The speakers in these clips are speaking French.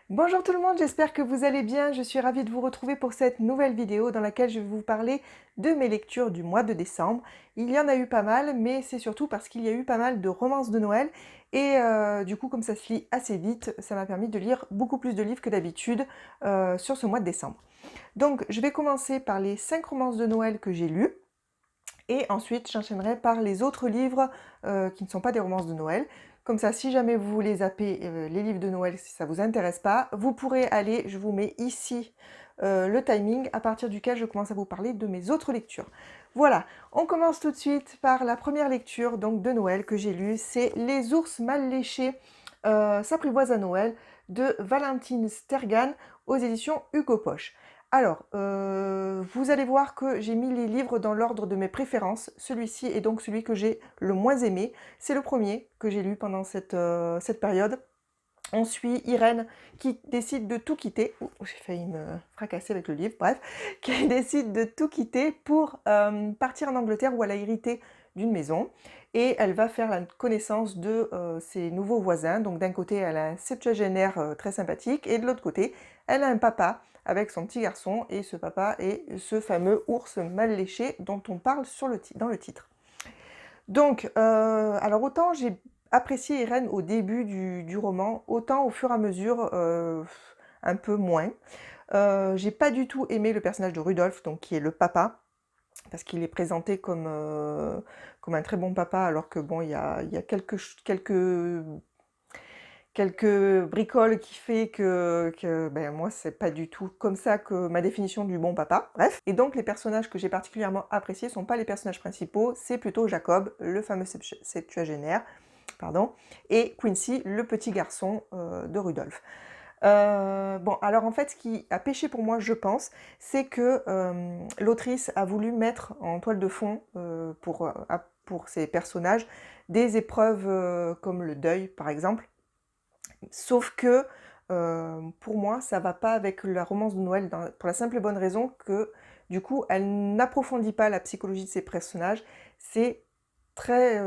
Bonjour tout le monde, j'espère que vous allez bien. Je suis ravie de vous retrouver pour cette nouvelle vidéo dans laquelle je vais vous parler de mes lectures du mois de décembre. Il y en a eu pas mal, mais c'est surtout parce qu'il y a eu pas mal de romances de Noël et du coup comme ça se lit assez vite, ça m'a permis de lire beaucoup plus de livres que d'habitude sur ce mois de décembre. Donc je vais commencer par les 5 romances de Noël que j'ai lues. Et ensuite, j'enchaînerai par les autres livres qui ne sont pas des romances de Noël. Comme ça, si jamais vous voulez zapper les livres de Noël, si ça ne vous intéresse pas, vous pourrez aller, je vous mets ici le timing à partir duquel je commence à vous parler de mes autres lectures. Voilà, on commence tout de suite par la première lecture donc, de Noël que j'ai lue, c'est Les ours mal léchés s'apprivoisent à Noël de Valentine Stergan aux éditions Hugo Poche. Alors, vous allez voir que j'ai mis les livres dans l'ordre de mes préférences. Celui-ci est donc celui que j'ai le moins aimé. C'est le premier que j'ai lu pendant cette période. On suit Irène qui décide de tout quitter. Ouh, j'ai failli me fracasser avec le livre, bref. Qui décide de tout quitter pour partir en Angleterre où elle a hérité d'une maison. Et elle va faire la connaissance de ses nouveaux voisins. Donc d'un côté, elle a un septuagénaire très sympathique. Et de l'autre côté, elle a un papa avec son petit garçon. Et ce papa est ce fameux ours mal léché dont on parle dans le titre. Donc, alors autant j'ai apprécié Irène au début du roman, autant au fur et à mesure, un peu moins. J'ai pas du tout aimé le personnage de Rudolf, donc qui est le papa, parce qu'il est présenté comme un très bon papa, alors que bon, il y a quelques bricoles qui fait que ben, moi, c'est pas du tout comme ça que ma définition du bon papa. Bref. Et donc, les personnages que j'ai particulièrement appréciés sont pas les personnages principaux, c'est plutôt Jacob, le fameux septuagénaire, pardon, et Quincy, le petit garçon de Rudolph. Bon, alors en fait, ce qui a péché pour moi, je pense, c'est que l'autrice a voulu mettre en toile de fond pour ces personnages des épreuves comme le deuil, par exemple. Sauf que pour moi, ça va pas avec la romance de Noël, pour la simple et bonne raison que du coup, elle n'approfondit pas la psychologie de ses personnages. C'est très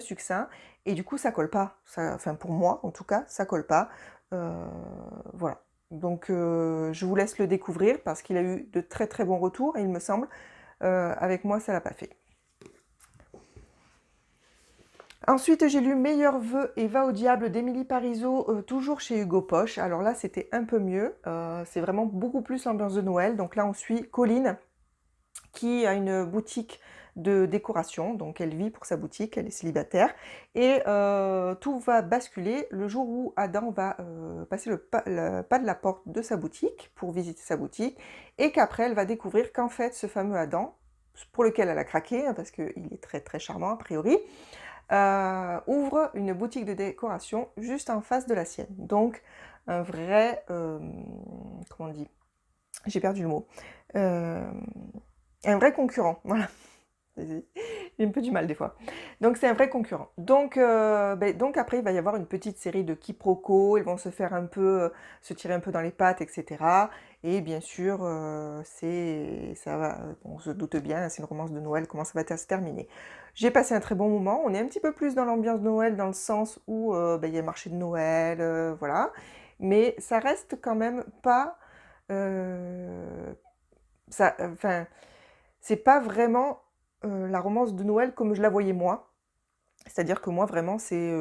succinct et du coup, ça colle pas. Enfin, pour moi, en tout cas, ça colle pas. Voilà. Donc, je vous laisse le découvrir parce qu'il a eu de très bons retours, il me semble. Avec moi, ça l'a pas fait. Ensuite, j'ai lu Meilleurs vœux et Va au diable d'Émilie Parizeau, toujours chez Hugo Poche. Alors là, c'était un peu mieux. C'est vraiment beaucoup plus l'ambiance de Noël. Donc là, on suit Colline, qui a une boutique de décoration. Donc elle vit pour sa boutique, elle est célibataire. Et tout va basculer le jour où Adam va passer le pas de la porte de sa boutique pour visiter sa boutique. Et qu'après, elle va découvrir qu'en fait, ce fameux Adam, pour lequel elle a craqué, hein, parce qu'il est très charmant a priori, ouvre une boutique de décoration juste en face de la sienne. Donc un vrai, comment on dit? J'ai perdu le mot. Un vrai concurrent, voilà. J'ai un peu du mal des fois. Donc c'est un vrai concurrent. Donc après il va y avoir une petite série de quiproquos, ils vont se faire un peu, se tirer un peu dans les pattes, etc. Et bien sûr, ça va, on se doute bien, c'est une romance de Noël, comment ça va se terminer. J'ai passé un très bon moment, on est un petit peu plus dans l'ambiance de Noël, dans le sens où il y a le marché de Noël, voilà. Mais ça reste quand même pas... enfin, c'est pas vraiment la romance de Noël comme je la voyais moi. C'est-à-dire que moi, vraiment, c'est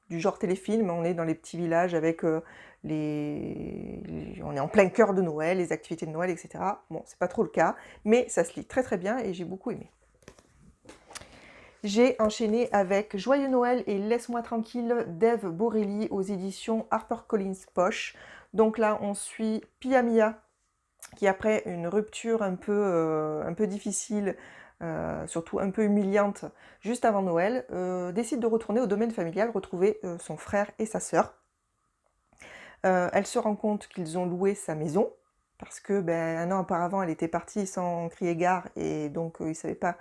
du genre téléfilm. On est dans les petits villages avec on est en plein cœur de Noël, les activités de Noël, etc. Bon, c'est pas trop le cas, mais ça se lit très bien et j'ai beaucoup aimé. J'ai enchaîné avec Joyeux Noël et Laisse-moi tranquille d'Ève Borelli aux éditions HarperCollins Poche. Donc là, on suit Pia Mia, qui après une rupture un peu difficile, surtout un peu humiliante, juste avant Noël, décide de retourner au domaine familial, retrouver son frère et sa sœur. Elle se rend compte qu'ils ont loué sa maison, parce que un an auparavant, elle était partie sans crier gare, et donc ils ne savaient pas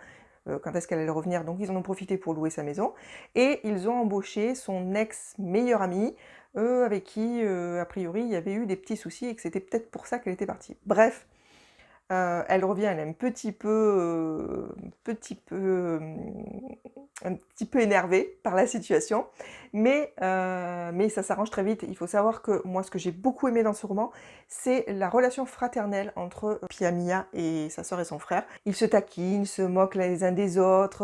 quand est-ce qu'elle allait revenir, donc ils en ont profité pour louer sa maison, et ils ont embauché son ex-meilleur ami, avec qui, a priori, il y avait eu des petits soucis, et que c'était peut-être pour ça qu'elle était partie. Bref, Elle revient, elle est un petit peu énervée par la situation, mais ça s'arrange très vite. Il faut savoir que moi, ce que j'ai beaucoup aimé dans ce roman, c'est la relation fraternelle entre Pia Mia et sa sœur et son frère. Ils se taquinent, se moquent les uns des autres,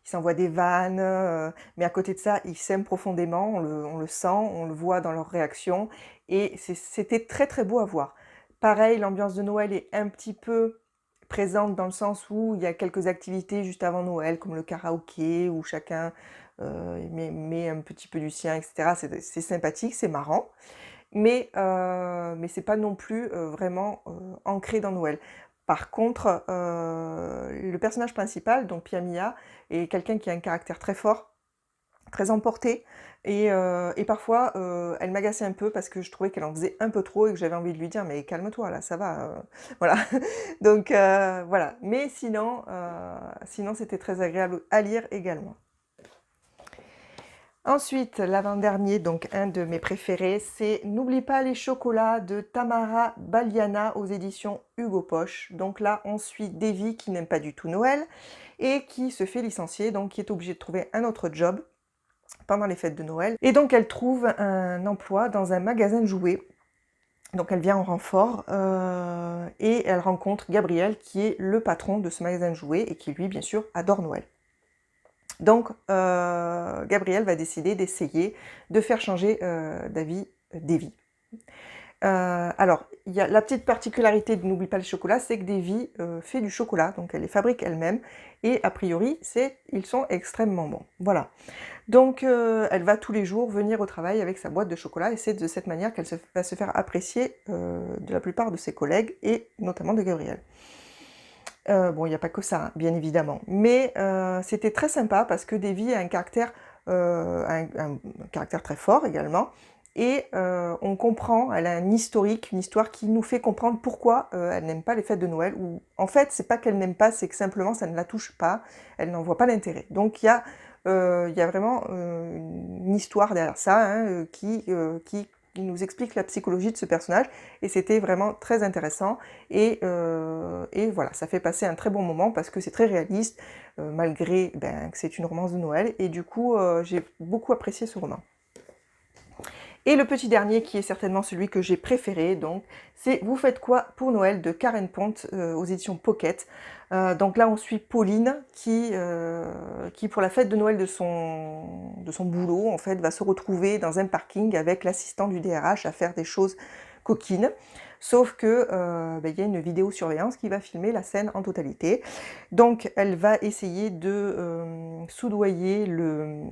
ils s'envoient des vannes, mais à côté de ça, ils s'aiment profondément, on le sent, on le voit dans leurs réactions, et c'était très très beau à voir. Pareil, l'ambiance de Noël est un petit peu présente dans le sens où il y a quelques activités juste avant Noël, comme le karaoké, où chacun met un petit peu du sien, etc. C'est sympathique, c'est marrant, mais c'est pas non plus vraiment ancré dans Noël. Par contre, le personnage principal, donc Pia Mia, est quelqu'un qui a un caractère très fort, très emportée, et parfois elle m'agaçait un peu parce que je trouvais qu'elle en faisait un peu trop et que j'avais envie de lui dire mais calme-toi là, ça va, voilà. Donc voilà, mais sinon c'était très agréable à lire également. Ensuite, l'avant-dernier, donc un de mes préférés, c'est N'oublie pas les chocolats de Tamara Baliana aux éditions Hugo Poche. Donc là, on suit Davy qui n'aime pas du tout Noël et qui se fait licencier, donc qui est obligée de trouver un autre job pendant les fêtes de Noël. Et donc elle trouve un emploi dans un magasin de jouets. Donc elle vient en renfort et elle rencontre Gabriel qui est le patron de ce magasin de jouets et qui lui, bien sûr, adore Noël. Donc Gabriel va décider d'essayer de faire changer Davy. Alors, il y a la petite particularité de N'oublie pas le chocolat, c'est que Davy fait du chocolat, donc elle les fabrique elle-même, et a priori, ils sont extrêmement bons. Voilà. Donc elle va tous les jours venir au travail avec sa boîte de chocolat, et c'est de cette manière qu'elle va se faire apprécier de la plupart de ses collègues, et notamment de Gabriel. Bon, il n'y a pas que ça, hein, bien évidemment, mais c'était très sympa parce que Davy a un caractère très fort également, et on comprend, elle a un historique, une histoire qui nous fait comprendre pourquoi elle n'aime pas les fêtes de Noël, ou en fait c'est pas qu'elle n'aime pas, c'est que simplement ça ne la touche pas, elle n'en voit pas l'intérêt. Donc il y a vraiment une histoire derrière ça, hein, qui nous explique la psychologie de ce personnage, et c'était vraiment très intéressant, et voilà, ça fait passer un très bon moment parce que c'est très réaliste, malgré que c'est une romance de Noël, et du coup j'ai beaucoup apprécié ce roman. Et le petit dernier, qui est certainement celui que j'ai préféré, donc, c'est Vous faites quoi pour Noël de Karen Pont aux éditions Pocket. Donc là, on suit Pauline qui pour la fête de Noël de son boulot, en fait, va se retrouver dans un parking avec l'assistant du DRH à faire des choses coquines. Sauf que il y a une vidéosurveillance qui va filmer la scène en totalité. Donc elle va essayer de soudoyer le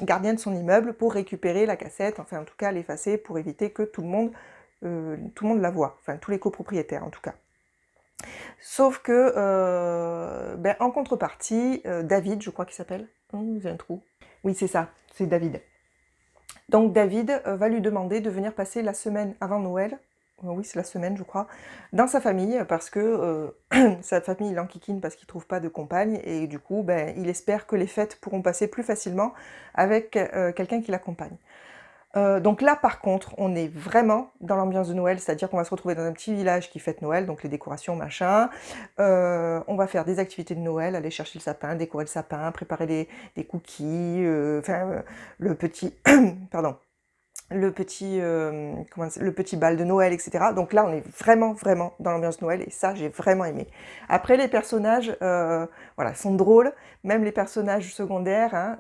gardien de son immeuble pour récupérer la cassette, enfin en tout cas l'effacer pour éviter que tout le monde la voie, enfin tous les copropriétaires en tout cas. Sauf que en contrepartie, David, je crois qu'il s'appelle, j'ai un trou. Oui c'est ça, c'est David. Donc David va lui demander de venir passer la semaine avant Noël, oui c'est la semaine je crois, dans sa famille, parce que sa famille l'enquiquine parce qu'il ne trouve pas de compagne, et du coup il espère que les fêtes pourront passer plus facilement avec quelqu'un qui l'accompagne. Donc là par contre on est vraiment dans l'ambiance de Noël, c'est-à-dire qu'on va se retrouver dans un petit village qui fête Noël, donc les décorations machin, on va faire des activités de Noël, aller chercher le sapin, décorer le sapin, préparer des cookies, le petit pardon, le petit bal de Noël, etc. Donc là, on est vraiment, vraiment dans l'ambiance Noël, et ça, j'ai vraiment aimé. Après, les personnages, voilà, sont drôles, même les personnages secondaires, hein,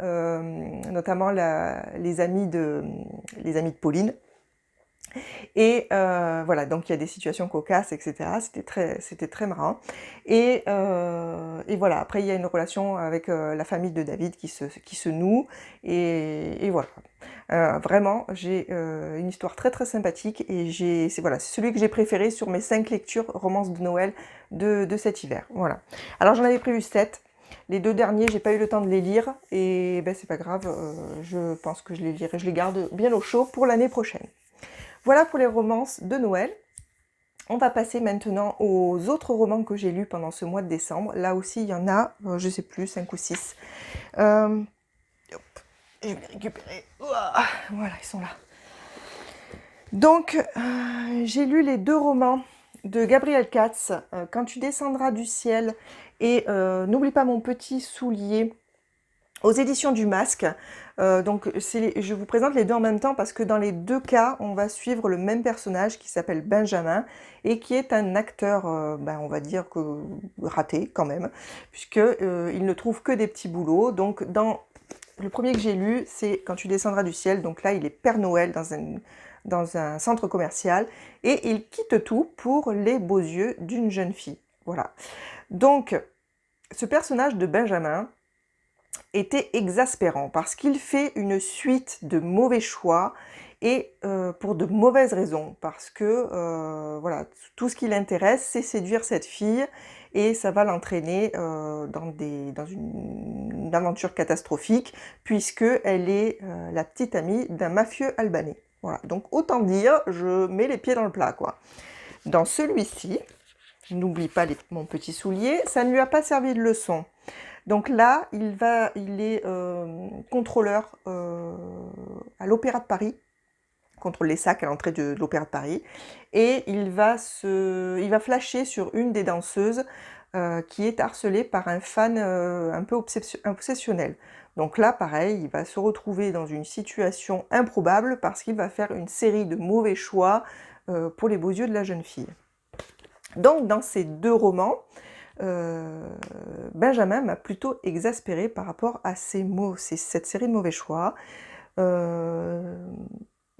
notamment les amis de Pauline. Et voilà, donc il y a des situations cocasses, etc. C'était très marrant. Et voilà, après il y a une relation avec la famille de David qui se noue, et voilà. Vraiment, j'ai une histoire très très sympathique, et c'est celui que j'ai préféré sur mes 5 lectures romances de Noël de cet hiver. Voilà. Alors j'en avais prévu 7. Les 2 derniers, j'ai pas eu le temps de les lire, et c'est pas grave, je pense que je les lirai, je les garde bien au chaud pour l'année prochaine. Voilà pour les romances de Noël. On va passer maintenant aux autres romans que j'ai lus pendant ce mois de décembre. Là aussi, il y en a, je sais plus, 5 ou 6. Je vais les récupérer. Voilà, ils sont là. Donc, j'ai lu les 2 romans de Gabriel Katz, Quand tu descendras du ciel, et N'oublie pas mon petit soulier, aux éditions du Masque. Donc je vous présente les deux en même temps parce que dans les deux cas, on va suivre le même personnage qui s'appelle Benjamin et qui est un acteur, on va dire que raté quand même, puisque il ne trouve que des petits boulots. Donc dans le premier que j'ai lu, c'est Quand tu descendras du ciel. Donc là, il est Père Noël dans un centre commercial et il quitte tout pour les beaux yeux d'une jeune fille. Voilà. Donc ce personnage de Benjamin était exaspérant parce qu'il fait une suite de mauvais choix et pour de mauvaises raisons, parce que voilà, tout ce qui l'intéresse, c'est séduire cette fille et ça va l'entraîner dans une aventure catastrophique, puisqu'elle est la petite amie d'un mafieux albanais. Voilà, donc autant dire, je mets les pieds dans le plat, quoi. Dans celui-ci, N'oublie pas mon petit soulier, ça ne lui a pas servi de leçon. Donc là, il est contrôleur à l'Opéra de Paris, contrôle les sacs à l'entrée de l'Opéra de Paris, et il va flasher sur une des danseuses qui est harcelée par un fan un peu obsessionnel. Donc là, pareil, il va se retrouver dans une situation improbable parce qu'il va faire une série de mauvais choix pour les beaux yeux de la jeune fille. Donc dans ces deux romans, Benjamin m'a plutôt exaspérée par rapport à cette série de mauvais choix.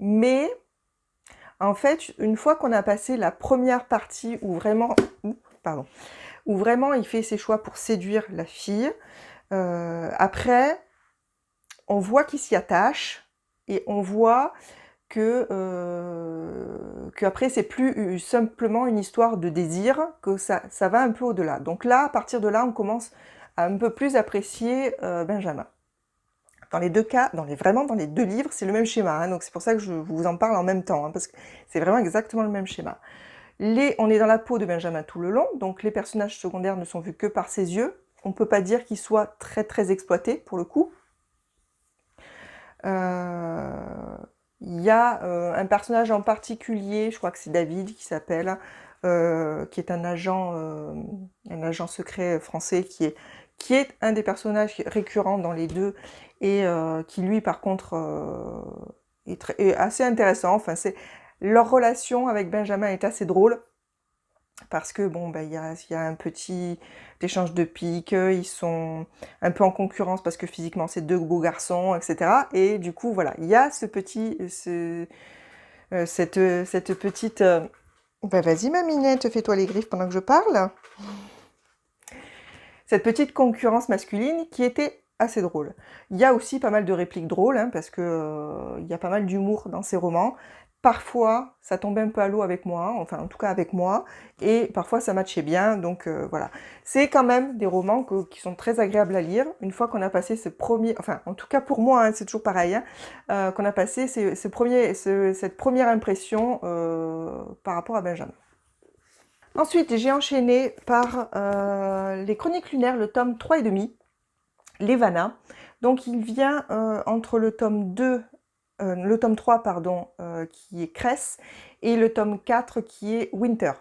Mais en fait, une fois qu'on a passé la première partie où vraiment, il fait ses choix pour séduire la fille, après, on voit qu'il s'y attache et on voit que après c'est plus simplement une histoire de désir, que ça va un peu au-delà. Donc là, à partir de là, on commence à un peu plus apprécier Benjamin. Dans les deux cas, vraiment dans les deux livres, c'est le même schéma, hein, donc c'est pour ça que je vous en parle en même temps, hein, parce que c'est vraiment exactement le même schéma. On est dans la peau de Benjamin tout le long, donc les personnages secondaires ne sont vus que par ses yeux. On ne peut pas dire qu'ils soient très très exploités, pour le coup. Il y a un personnage en particulier, je crois que c'est David qui s'appelle, qui est un agent secret français qui est un des personnages récurrents dans les deux et qui lui par contre est assez intéressant. Enfin, leur relation avec Benjamin est assez drôle parce que bon, il y a un petit échange de piques, ils sont un peu en concurrence parce que physiquement c'est deux beaux garçons, etc. Et du coup, voilà, il y a cette petite... vas-y ma minette, fais-toi les griffes pendant que je parle. Cette petite concurrence masculine qui était assez drôle. Il y a aussi pas mal de répliques drôles, hein, parce que il y a pas mal d'humour dans ces romans. Parfois, ça tombait un peu à l'eau avec moi, enfin en tout cas avec moi, et parfois ça matchait bien, donc voilà. C'est quand même des romans qui sont très agréables à lire, une fois qu'on a passé ce premier, enfin en tout cas pour moi, hein, c'est toujours pareil, hein, qu'on a passé cette première impression par rapport à Benjamin. Ensuite, j'ai enchaîné par les Chroniques lunaires, le tome 3 et demi, Levana. Donc il vient entre le tome 3 pardon, qui est Cress, et le tome 4 qui est Winter.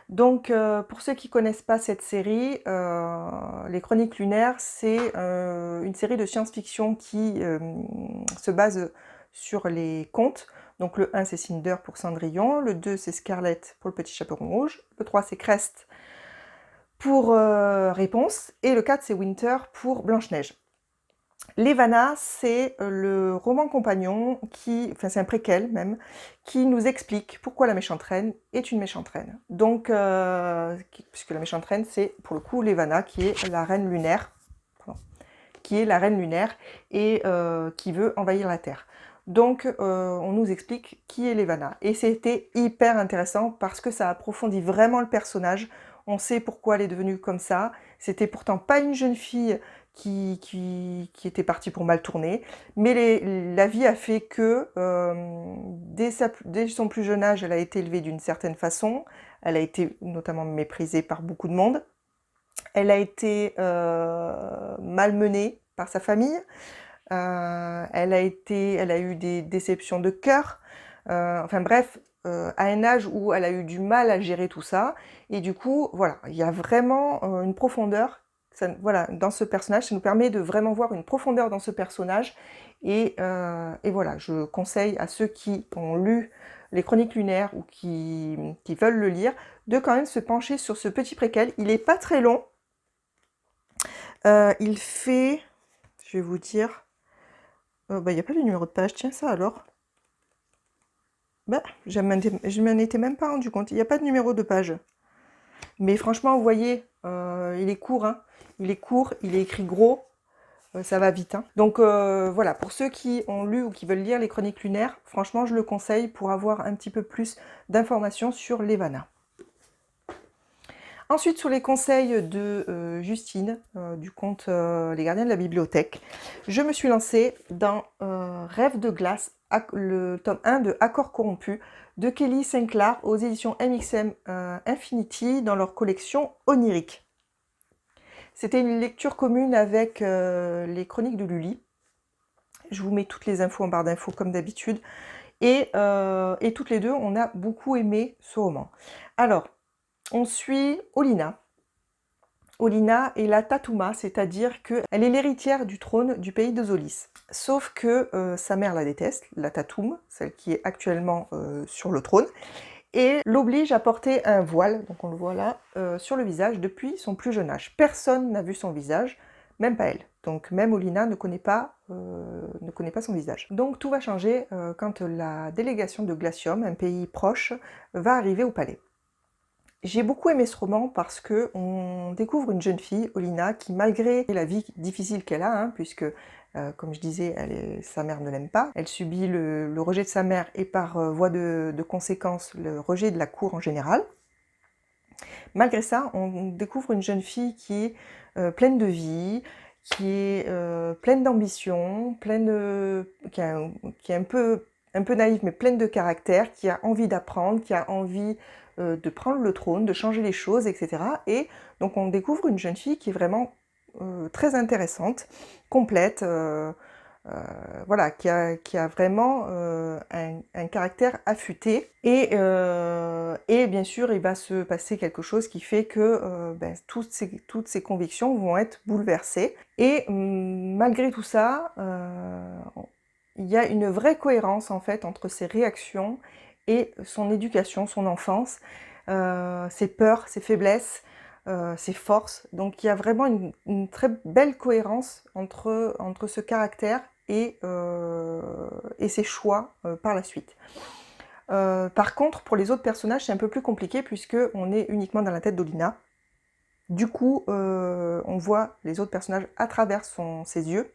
Donc pour ceux qui ne connaissent pas cette série, les Chroniques lunaires, c'est une série de science-fiction qui se base sur les contes. Donc le 1 c'est Cinder pour Cendrillon, le 2 c'est Scarlett pour le Petit Chaperon Rouge, le 3 c'est Crest pour Réponse, et le 4 c'est Winter pour Blanche-Neige. Levana, c'est le roman compagnon c'est un préquel même, qui nous explique pourquoi la méchante reine est une méchante reine. Donc, puisque la méchante reine, c'est pour le coup Levana, qui est la reine lunaire, et qui veut envahir la Terre. Donc, on nous explique qui est Levana. Et c'était hyper intéressant parce que ça approfondit vraiment le personnage. On sait pourquoi elle est devenue comme ça. C'était pourtant pas une jeune fille qui était partie pour mal tourner, mais la vie a fait que dès son plus jeune âge, elle a été élevée d'une certaine façon. Elle a été notamment méprisée par beaucoup de monde. Elle a été malmenée par sa famille. Elle a eu des déceptions de cœur. Enfin bref, à un âge où elle a eu du mal à gérer tout ça. Et du coup, voilà, il y a vraiment une profondeur. Voilà, dans ce personnage, ça nous permet de vraiment voir une profondeur dans ce personnage. Et voilà, je conseille à ceux qui ont lu les Chroniques lunaires ou qui veulent le lire, de quand même se pencher sur ce petit préquel. Il n'est pas très long. Il fait, je vais vous dire, il n'y a pas de numéro de page, tiens ça alors. Bah, je m'en étais même pas rendu compte, il n'y a pas de numéro de page. Mais franchement, vous voyez, il est court, hein. Il est court, il est écrit gros, ça va vite, hein. Donc voilà, pour ceux qui ont lu ou qui veulent lire les Chroniques lunaires, franchement, je le conseille pour avoir un petit peu plus d'informations sur les Vanna. Ensuite, sur les conseils de Justine, du conte Les Gardiens de la Bibliothèque, je me suis lancée dans Rêve de glace, le tome 1 de Accords corrompus, de Kelly Sinclair aux éditions MXM Infinity dans leur collection Onirique. C'était une lecture commune avec les Chroniques de Lully. Je vous mets toutes les infos en barre d'infos comme d'habitude. Et toutes les deux, on a beaucoup aimé ce roman. Alors, on suit Olenna. Olenna est la Tatuma, c'est-à-dire qu'elle est l'héritière du trône du pays de Zolis. Sauf que sa mère la déteste, la Tatoum, celle qui est actuellement sur le trône, et l'oblige à porter un voile, donc on le voit là, sur le visage depuis son plus jeune âge. Personne n'a vu son visage, même pas elle. Donc même Olenna ne connaît pas son visage. Donc tout va changer quand la délégation de Glacium, un pays proche, va arriver au palais. J'ai beaucoup aimé ce roman parce que on découvre une jeune fille, Olenna, qui malgré la vie difficile qu'elle a, hein, puisque comme je disais, sa mère ne l'aime pas, elle subit le rejet de sa mère et par voie de conséquence le rejet de la cour en général. Malgré ça, on découvre une jeune fille qui est pleine de vie, qui est pleine d'ambition, qui est un peu naïve mais pleine de caractère, qui a envie d'apprendre, qui a envie de prendre le trône, de changer les choses, etc. Et donc on découvre une jeune fille qui est vraiment très intéressante, complète, voilà, qui a vraiment un caractère affûté. Et bien sûr, il va se passer quelque chose qui fait que toutes ses convictions vont être bouleversées. Et malgré tout ça, il y a une vraie cohérence en fait entre ses réactions et son éducation, son enfance, ses peurs, ses faiblesses, ses forces. Donc il y a vraiment une très belle cohérence entre ce caractère et ses choix par la suite. Par contre, pour les autres personnages, c'est un peu plus compliqué puisqu'on est uniquement dans la tête d'Olenna. Du coup, on voit les autres personnages à travers ses yeux.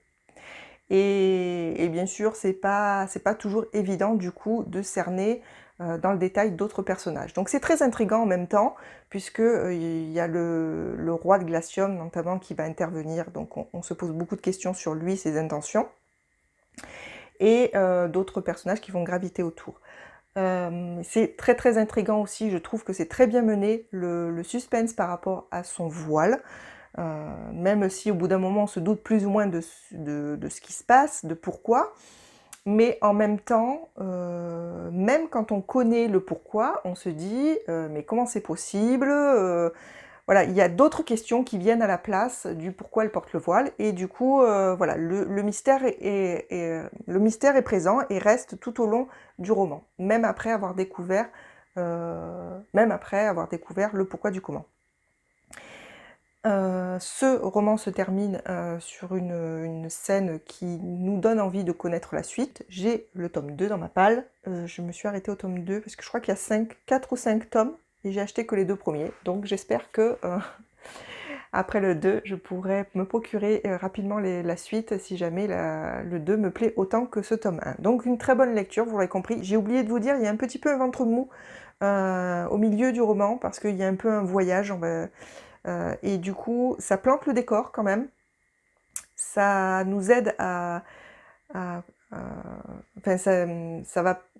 Et bien sûr, c'est pas toujours évident du coup de cerner dans le détail d'autres personnages. Donc c'est très intriguant en même temps, puisque il y a le roi de Glacium notamment qui va intervenir, donc on se pose beaucoup de questions sur lui, ses intentions, et d'autres personnages qui vont graviter autour. C'est très très intriguant aussi, je trouve que c'est très bien mené, le suspense par rapport à son voile. Même si au bout d'un moment on se doute plus ou moins de ce qui se passe, de pourquoi, mais en même temps, même quand on connaît le pourquoi, on se dit mais comment c'est possible, voilà, il y a d'autres questions qui viennent à la place du pourquoi elle porte le voile, et du coup, voilà, le mystère est présent et reste tout au long du roman, même après avoir découvert le pourquoi du comment. Ce roman se termine sur une scène qui nous donne envie de connaître la suite. J'ai le tome 2 dans ma palle, je me suis arrêtée au tome 2 parce que je crois qu'il y a 4 ou 5 tomes et j'ai acheté que les 2 premiers. Donc j'espère que après le 2, je pourrai me procurer rapidement la suite si jamais le 2 me plaît autant que ce tome 1. Donc une très bonne lecture, vous l'aurez compris. J'ai oublié de vous dire, il y a un petit peu un ventre mou au milieu du roman parce qu'il y a un peu un voyage, et du coup, ça plante le décor quand même. Ça nous aide enfin,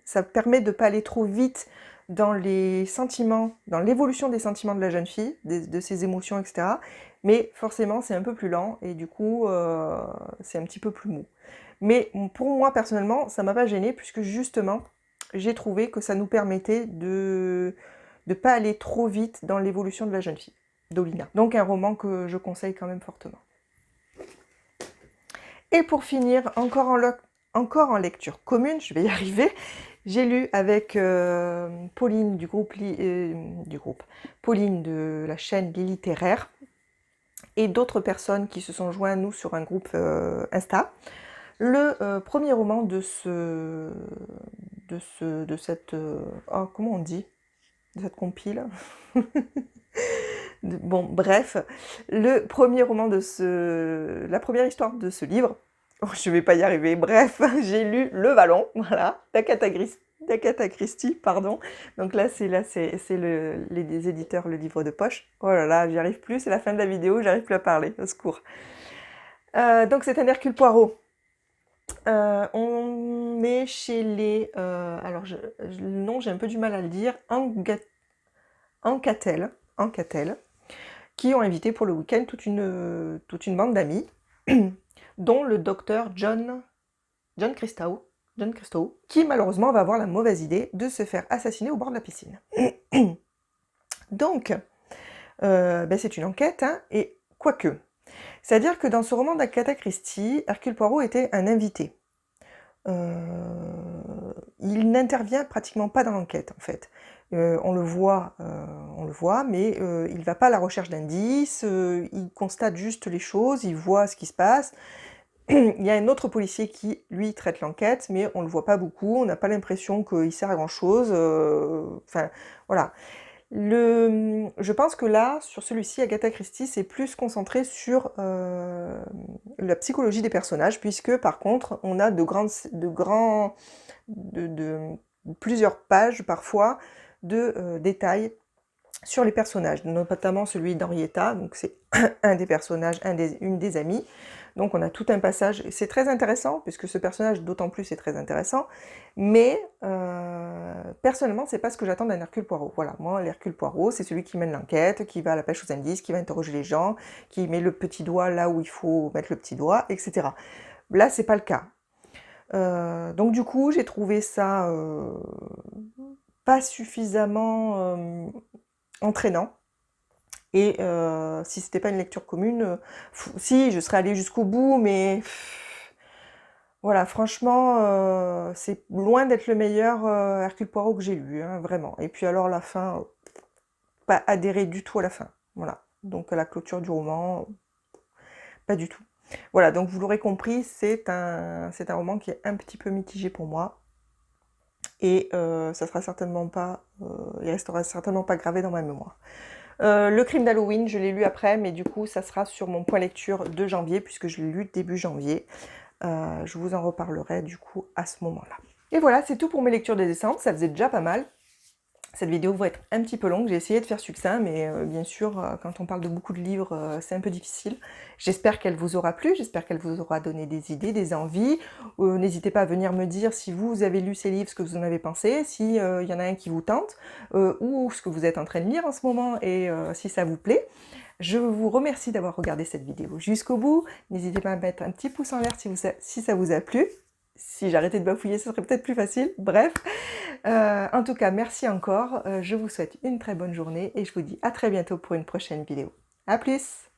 ça permet de ne pas aller trop vite dans les sentiments, dans l'évolution des sentiments de la jeune fille, de ses émotions, etc. Mais forcément, c'est un peu plus lent et du coup, c'est un petit peu plus mou. Mais pour moi, personnellement, ça m'a pas gênée puisque justement, j'ai trouvé que ça nous permettait de ne pas aller trop vite dans l'évolution de la jeune fille, d'Olina. Donc un roman que je conseille quand même fortement. Et pour finir, encore en lecture commune, je vais y arriver, j'ai lu avec Pauline Pauline de la chaîne Les Littéraires et d'autres personnes qui se sont joints à nous sur un groupe Insta, le premier roman de cette oh, comment on dit, de cette compile. Bon, bref, le premier roman de la première histoire de ce livre, oh, je vais pas y arriver, bref, j'ai lu Le Vallon, voilà, d'Agatha Christie, pardon. Donc là, c'est les éditeurs, le livre de poche. Oh là là, j'y arrive plus, c'est la fin de la vidéo, j'arrive plus à parler, au secours. Donc c'est un Hercule Poirot. On est chez les... alors, le nom, j'ai un peu du mal à le dire. Anquetel, qui ont invité pour le week-end toute une bande d'amis, dont le docteur John Christou, qui malheureusement va avoir la mauvaise idée de se faire assassiner au bord de la piscine. Donc, c'est une enquête, hein, et quoique. C'est-à-dire que dans ce roman d'Agatha Christie, Hercule Poirot était un invité. Il n'intervient pratiquement pas dans l'enquête, en fait. On le voit, mais il ne va pas à la recherche d'indices, il constate juste les choses, il voit ce qui se passe. Il y a un autre policier qui, lui, traite l'enquête, mais on ne le voit pas beaucoup, on n'a pas l'impression qu'il sert à grand-chose. Enfin, voilà. Je pense que là, sur celui-ci, Agatha Christie s'est plus concentrée sur la psychologie des personnages, puisque par contre, on a plusieurs pages parfois de détails sur les personnages, notamment celui d'Henrietta, donc c'est un des personnages, une des amies. Donc on a tout un passage, c'est très intéressant, puisque ce personnage d'autant plus est très intéressant, mais personnellement c'est pas ce que j'attends d'un Hercule Poirot. Voilà, moi l'Hercule Poirot c'est celui qui mène l'enquête, qui va à la pêche aux indices, qui va interroger les gens, qui met le petit doigt là où il faut mettre le petit doigt, etc. Là c'est pas le cas. Donc du coup j'ai trouvé ça pas suffisamment entraînant. Et si c'était pas une lecture commune, si, je serais allée jusqu'au bout, mais voilà, franchement, c'est loin d'être le meilleur Hercule Poirot que j'ai lu, hein, vraiment. Et puis alors la fin, pas adhéré du tout à la fin, voilà. Donc à la clôture du roman, pas du tout. Voilà, donc vous l'aurez compris, c'est un roman qui est un petit peu mitigé pour moi. Et ça sera certainement pas, il restera certainement pas gravé dans ma mémoire. Le crime d'Halloween, je l'ai lu après, mais du coup, ça sera sur mon point lecture de janvier, puisque je l'ai lu début janvier. Je vous en reparlerai du coup à ce moment-là. Et voilà, c'est tout pour mes lectures de décembre, ça faisait déjà pas mal. Cette vidéo va être un petit peu longue, j'ai essayé de faire succinct, mais bien sûr, quand on parle de beaucoup de livres, c'est un peu difficile. J'espère qu'elle vous aura plu, j'espère qu'elle vous aura donné des idées, des envies. N'hésitez pas à venir me dire si vous avez lu ces livres, ce que vous en avez pensé, s'il y en a un qui vous tente, ou ce que vous êtes en train de lire en ce moment, et si ça vous plaît. Je vous remercie d'avoir regardé cette vidéo jusqu'au bout. N'hésitez pas à mettre un petit pouce en l'air si ça vous a plu. Si j'arrêtais de bafouiller, ce serait peut-être plus facile. Bref, en tout cas, merci encore. Je vous souhaite une très bonne journée et je vous dis à très bientôt pour une prochaine vidéo. À plus!